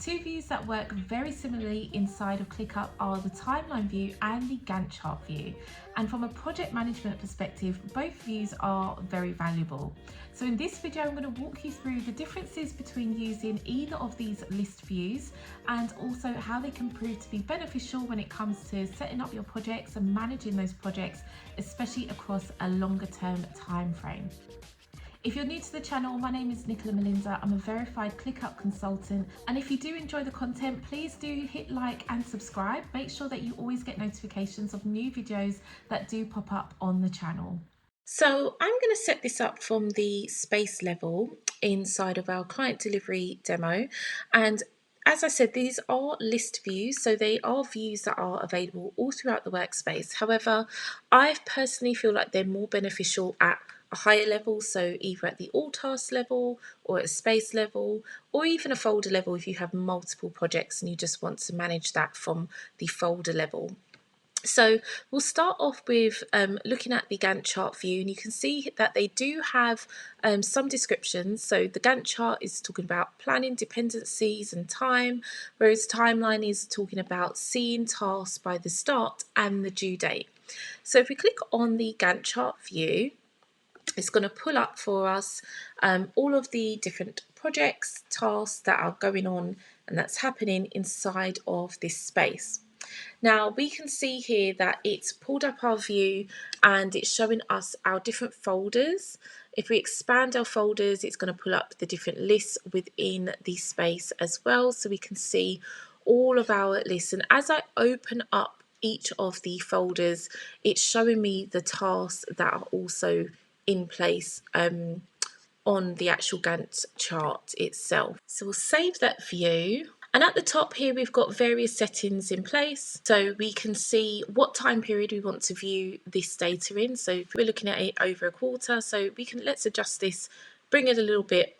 Two views that work very similarly inside of ClickUp are the timeline view and the Gantt chart view. And from a project management perspective, both views are very valuable. So in this video, I'm going to walk you through the differences between using either of these list views and also how they can prove to be beneficial when it comes to setting up your projects and managing those projects, especially across a longer term time frame. If you're new to the channel, my name is Nicola Melinda. I'm a verified ClickUp consultant. And if you do enjoy the content, please do hit like and subscribe. Make sure that you always get notifications of new videos that do pop up on the channel. So I'm going to set this up from the space level inside of our client delivery demo. And as I said, these are list views, so they are views that are available all throughout the workspace. However, I personally feel like they're more beneficial at a higher level, so either at the all task level or at a space level or even a folder level if you have multiple projects and you just want to manage that from the folder level. So we'll start off with looking at the Gantt chart view, and you can see that they do have some descriptions. So the Gantt chart is talking about planning, dependencies and time, whereas timeline is talking about seeing tasks by the start and the due date. So if we click on the Gantt chart view, it's going to pull up for us all of the different projects, tasks that are going on and that's happening inside of this space. Now we can see here that it's pulled up our view and it's showing us our different folders. If we expand our folders, it's going to pull up the different lists within the space as well, so we can see all of our lists. And as I open up each of the folders, it's showing me the tasks that are also in place on the actual Gantt chart itself. So we'll save that view. And at the top here, we've got various settings in place. So we can see what time period we want to view this data in. So if we're looking at it over a quarter, so we can, let's adjust this, bring it a little bit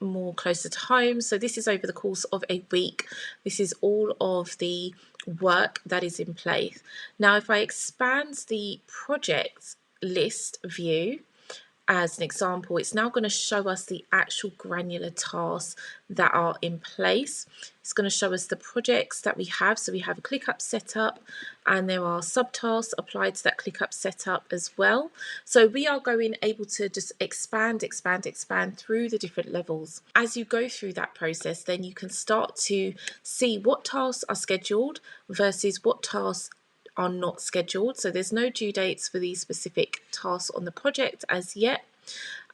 more closer to home. So this is over the course of a week. This is all of the work that is in place. Now, if I expand the project list view, as an example, it's now going to show us the actual granular tasks that are in place. It's going to show us the projects that we have. So we have a ClickUp setup and there are subtasks applied to that ClickUp setup as well. So we are able to just expand through the different levels. As you go through that process, then you can start to see what tasks are scheduled versus what tasks are not scheduled. So there's no due dates for these specific tasks on the project as yet.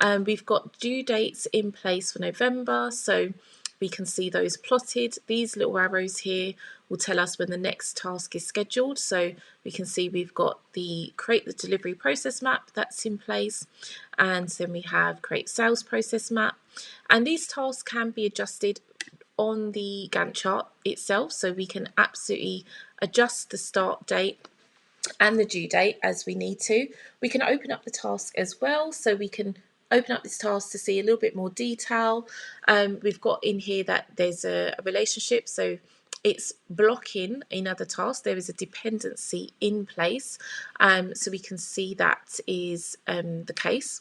We've got due dates in place for November, so we can see those plotted. These little arrows here will tell us when the next task is scheduled. So we can see we've got the create the delivery process map that's in place, and then we have create sales process map. And these tasks can be adjusted on the Gantt chart itself, so we can absolutely adjust the start date and the due date as we need to. We can open up the task as well, so we can open up this task to see a little bit more detail. We've got in here that there's a relationship, so it's blocking another task. There is a dependency in place, so we can see that is the case.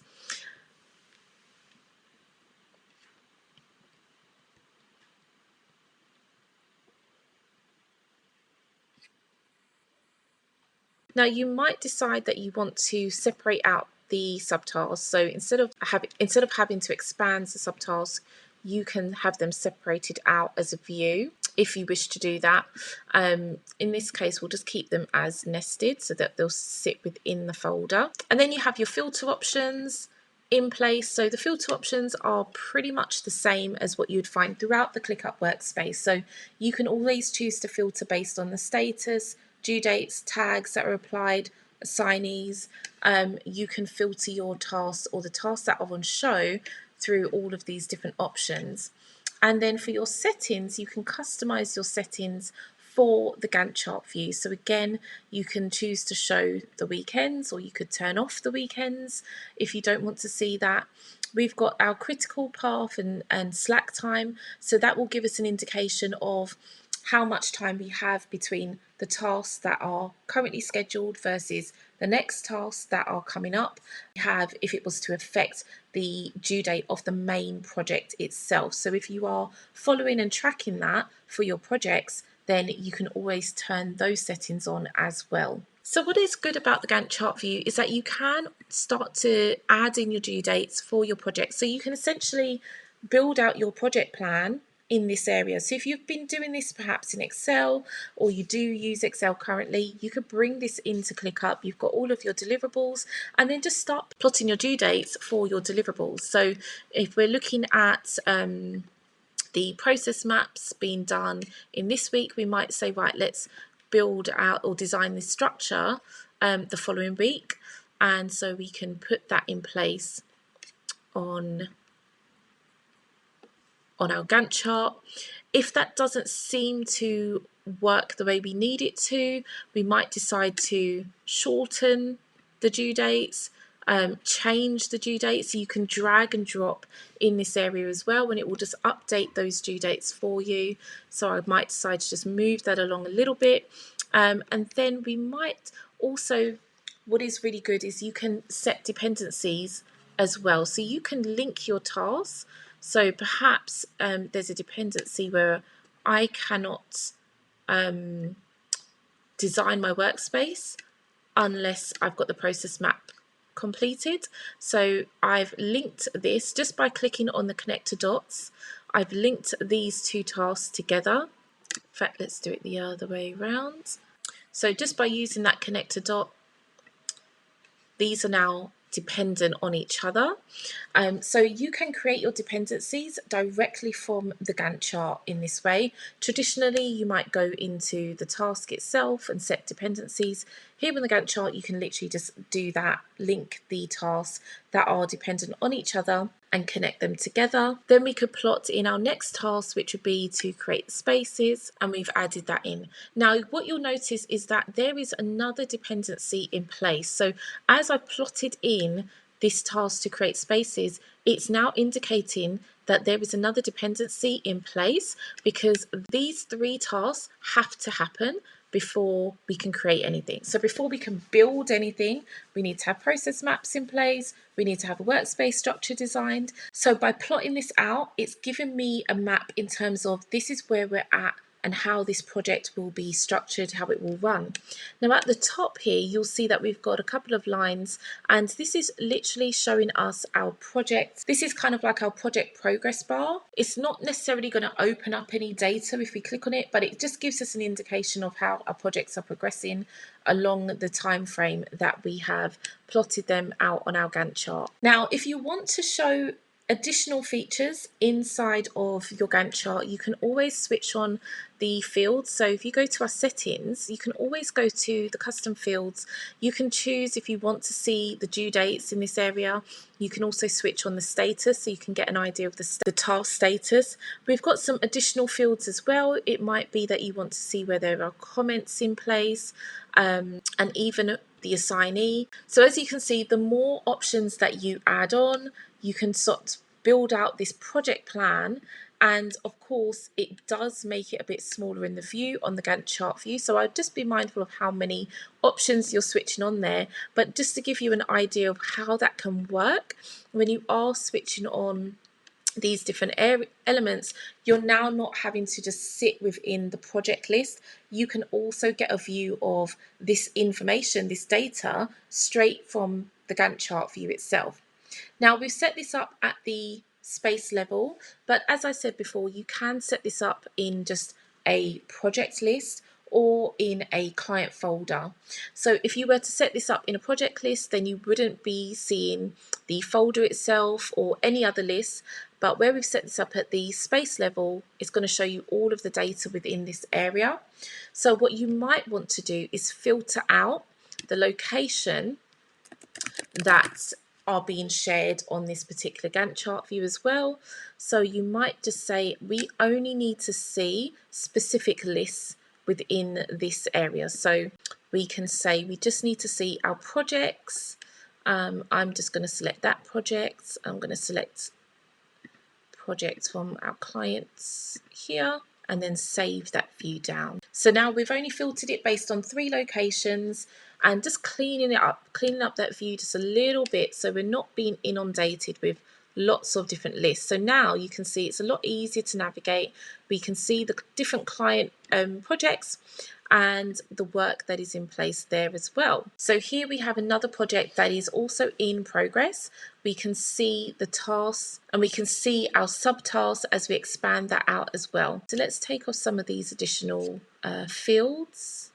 Now you might decide that you want to separate out the subtasks. So instead of having to expand the subtasks, you can have them separated out as a view if you wish to do that. In this case, we'll just keep them as nested so that they'll sit within the folder. And then you have your filter options in place. So the filter options are pretty much the same as what you'd find throughout the ClickUp workspace. So you can always choose to filter based on the status, due dates, tags that are applied, assignees. You can filter your tasks or the tasks that are on show through all of these different options. And then for your settings, you can customize your settings for the Gantt chart view. So again, you can choose to show the weekends, or you could turn off the weekends if you don't want to see that. We've got our critical path and slack time, so that will give us an indication of how much time we have between the tasks that are currently scheduled versus the next tasks that are coming up. We have if it was to affect the due date of the main project itself. So if you are following and tracking that for your projects, then you can always turn those settings on as well. So what is good about the Gantt chart view is that you can start to add in your due dates for your project. So you can essentially build out your project plan in this area. So if you've been doing this perhaps in Excel, or you do use Excel currently, you could bring this into ClickUp. You've got all of your deliverables, and then just start plotting your due dates for your deliverables. So if we're looking at the process maps being done in this week, we might say, right, let's build out or design this structure the following week. And so we can put that in place on our Gantt chart. If that doesn't seem to work the way we need it to, we might decide to shorten the due dates, change the due dates. So you can drag and drop in this area as well, and it will just update those due dates for you. So I might decide to just move that along a little bit. And then we might also, what is really good is you can set dependencies as well. So you can link your tasks. So perhaps there's a dependency where I cannot design my workspace unless I've got the process map completed. So I've linked this just by clicking on the connector dots. I've linked these two tasks together. In fact, let's do it the other way around. So just by using that connector dot, these are now dependent on each other. So you can create your dependencies directly from the Gantt chart in this way. Traditionally, you might go into the task itself and set dependencies. Here in the Gantt chart, you can literally just do that, link the tasks that are dependent on each other and connect them together. Then we could plot in our next task, which would be to create the spaces, and we've added that in. Now, what you'll notice is that there is another dependency in place. So as I plotted in this task to create spaces, it's now indicating that there is another dependency in place, because these three tasks have to happen before we can create anything. So before we can build anything, we need to have process maps in place, we need to have a workspace structure designed. So by plotting this out, it's given me a map in terms of this is where we're at and how this project will be structured, how it will run. Now at the top here, you'll see that we've got a couple of lines, and this is literally showing us our project. This is kind of like our project progress bar. It's not necessarily going to open up any data if we click on it, but it just gives us an indication of how our projects are progressing along the time frame that we have plotted them out on our Gantt chart. Now, if you want to show additional features inside of your Gantt chart, you can always switch on the fields. So if you go to our settings, you can always go to the custom fields. You can choose if you want to see the due dates in this area. You can also switch on the status, so you can get an idea of the task status. We've got some additional fields as well. It might be that you want to see where there are comments in place, and even the assignee. So as you can see, the more options that you add on, you can sort of build out this project plan. And of course, it does make it a bit smaller in the view on the Gantt chart view. So I'd just be mindful of how many options you're switching on there. But just to give you an idea of how that can work, when you are switching on these different elements, you're now not having to just sit within the project list. You can also get a view of this information, this data, straight from the Gantt chart view itself. Now, we've set this up at the space level, but as I said before, you can set this up in just a project list or in a client folder. So if you were to set this up in a project list, then you wouldn't be seeing the folder itself or any other list. But where we've set this up at the space level, it's going to show you all of the data within this area. So what you might want to do is filter out the location that are being shared on this particular Gantt chart view as well. So you might just say, we only need to see specific lists within this area. So we can say we just need to see our projects. I'm just going to select that project. I'm going to select projects from our clients here. and then save that view down. So now we've only filtered it based on 3 locations, and just cleaning up that view just a little bit so we're not being inundated with lots of different lists. So now you can see it's a lot easier to navigate. We can see the different client projects and the work that is in place there as well. So here we have another project that is also in progress. We can see the tasks and we can see our subtasks as we expand that out as well. So let's take off some of these additional fields,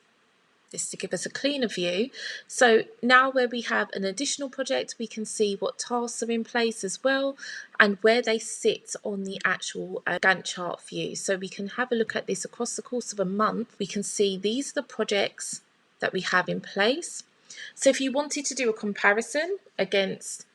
just to give us a cleaner view. So now where we have an additional project, we can see what tasks are in place as well and where they sit on the actual Gantt chart view. So we can have a look at this across the course of a month. We can see these are the projects that we have in place. So if you wanted to do a comparison against,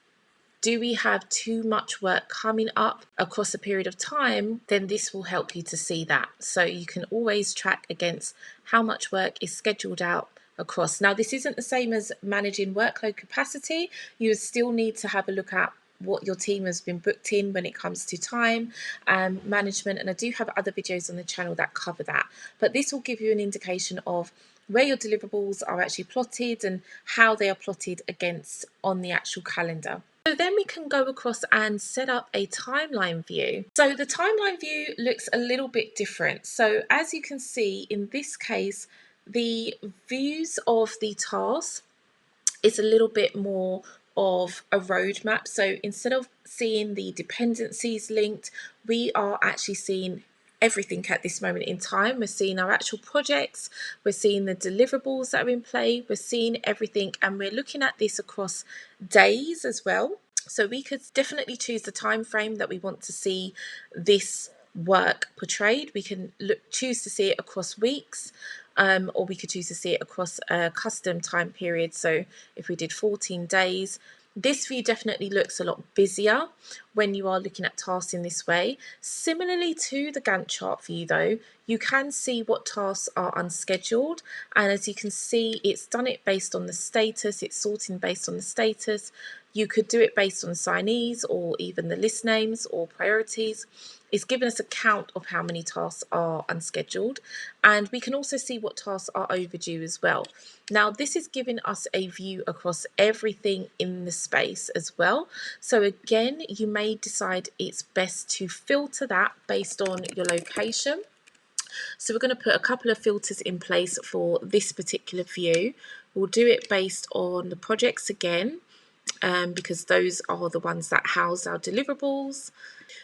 do we have too much work coming up across a period of time, then this will help you to see that. So you can always track against how much work is scheduled out across. Now, this isn't the same as managing workload capacity. You still need to have a look at what your team has been booked in when it comes to time management. And I do have other videos on the channel that cover that. But this will give you an indication of where your deliverables are actually plotted and how they are plotted against on the actual calendar. So then we can go across and set up a timeline view. So the timeline view looks a little bit different. So as you can see in this case, the views of the tasks is a little bit more of a roadmap. So instead of seeing the dependencies linked, we are actually seeing everything at this moment in time. We're seeing our actual projects, we're seeing the deliverables that are in play, we're seeing everything, and we're looking at this across days as well. So we could definitely choose the time frame that we want to see this work portrayed. We can choose to see it across weeks, or we could choose to see it across a custom time period. So if we did 14 days, this view definitely looks a lot busier when you are looking at tasks in this way. Similarly to the Gantt chart view though, you can see what tasks are unscheduled. And as you can see, it's done it based on the status, it's sorting based on the status. You could do it based on signees or even the list names or priorities. It's given us a count of how many tasks are unscheduled, and we can also see what tasks are overdue as well. Now, this is giving us a view across everything in the space as well. So again, you may decide it's best to filter that based on your location. So we're going to put a couple of filters in place for this particular view. We'll do it based on the projects again, because those are the ones that house our deliverables.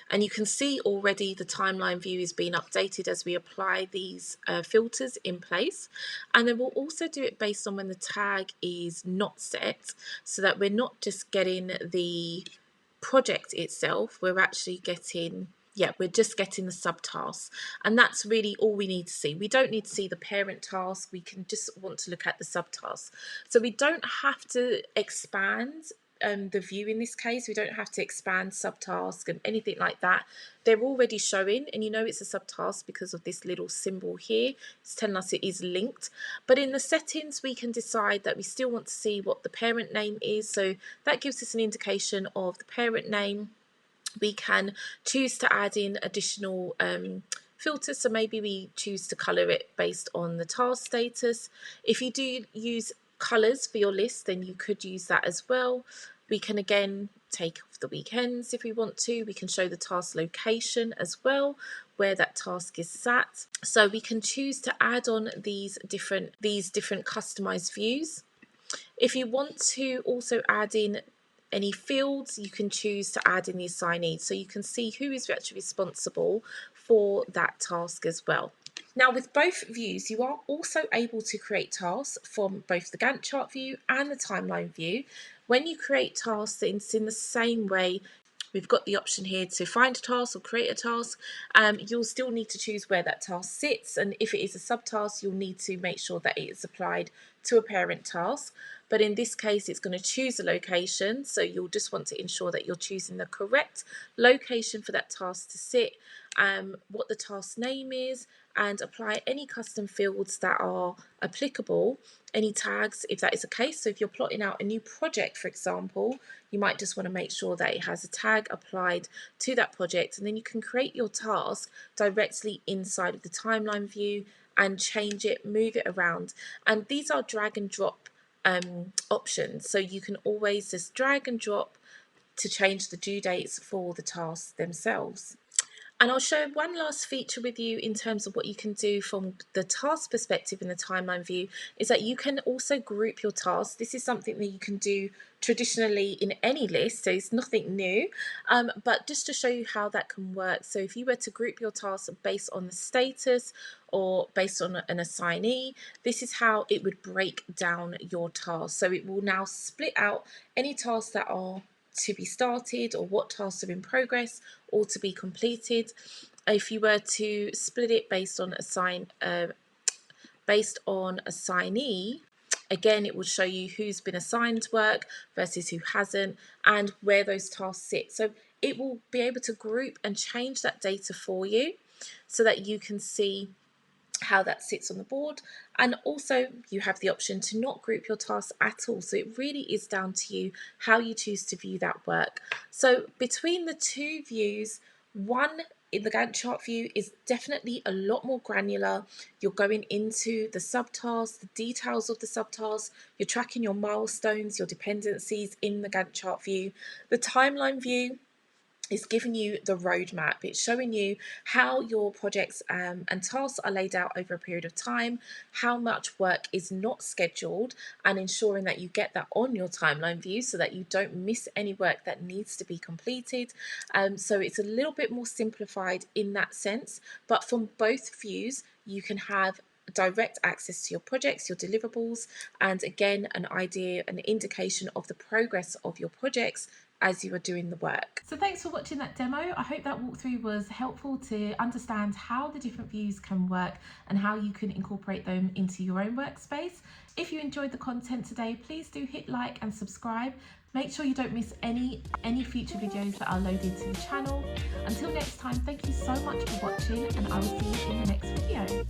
And you can see already the timeline view is being updated as we apply these filters in place. And then we'll also do it based on when the tag is not set, so that we're not just getting the project itself, we're actually getting, we're just getting the subtasks. And that's really all we need to see. We don't need to see the parent task. We can just want to look at the subtasks. So we don't have to expand the view in this case. We don't have to expand subtask and anything like that. They're already showing, and you know it's a subtask because of this little symbol here. It's telling us it is linked. But in the settings, we can decide that we still want to see what the parent name is. So that gives us an indication of the parent name. We can choose to add in additional filters. So maybe we choose to color it based on the task status. If you do use colors for your list, then you could use that as well. We can again take off the weekends if we want to. We can show the task location as well, where that task is sat. So we can choose to add on these different customized views. If you want to also add in any fields, you can choose to add in the assignee, so you can see who is actually responsible for that task as well. Now, with both views, you are also able to create tasks from both the Gantt chart view and the timeline view. When you create tasks, it's in the same way. We've got the option here to find a task or create a task. You'll still need to choose where that task sits, and if it is a subtask, you'll need to make sure that it is applied to a parent task. But in this case, it's going to choose a location, so you'll just want to ensure that you're choosing the correct location for that task to sit. what the task name is, and apply any custom fields that are applicable, any tags if that is the case. So if you're plotting out a new project, for example, you might just want to make sure that it has a tag applied to that project, and then you can create your task directly inside of the timeline view and change it, move it around. And these are drag and drop options, so you can always just drag and drop to change the due dates for the tasks themselves. And I'll share one last feature with you in terms of what you can do from the task perspective in the timeline view, is that you can also group your tasks. This is something that you can do traditionally in any list, so it's nothing new, but just to show you how that can work. So if you were to group your tasks based on the status or based on an assignee, this is how it would break down your tasks. So it will now split out any tasks that are to be started or what tasks are in progress or to be completed. If you were to split it based on assignee, again it will show you who's been assigned work versus who hasn't and where those tasks sit. So it will be able to group and change that data for you so that you can see how that sits on the board. And also you have the option to not group your tasks at all, so it really is down to you how you choose to view that work. So between the two views, one in the Gantt chart view is definitely a lot more granular. You're going into the subtasks, the details of the subtasks, you're tracking your milestones, your dependencies in the Gantt chart view. The timeline view is giving you the roadmap. It's showing you how your projects and tasks are laid out over a period of time, how much work is not scheduled, and ensuring that you get that on your timeline view so that you don't miss any work that needs to be completed. So it's a little bit more simplified in that sense, but from both views you can have direct access to your projects, your deliverables, and again an idea, an indication of the progress of your projects as you are doing the work. So thanks for watching that demo. I hope that walkthrough was helpful to understand how the different views can work and how you can incorporate them into your own workspace. If you enjoyed the content today, please do hit like and subscribe. Make sure you don't miss any future videos that are loaded to the channel. Until next time, thank you so much for watching, and I will see you in the next video.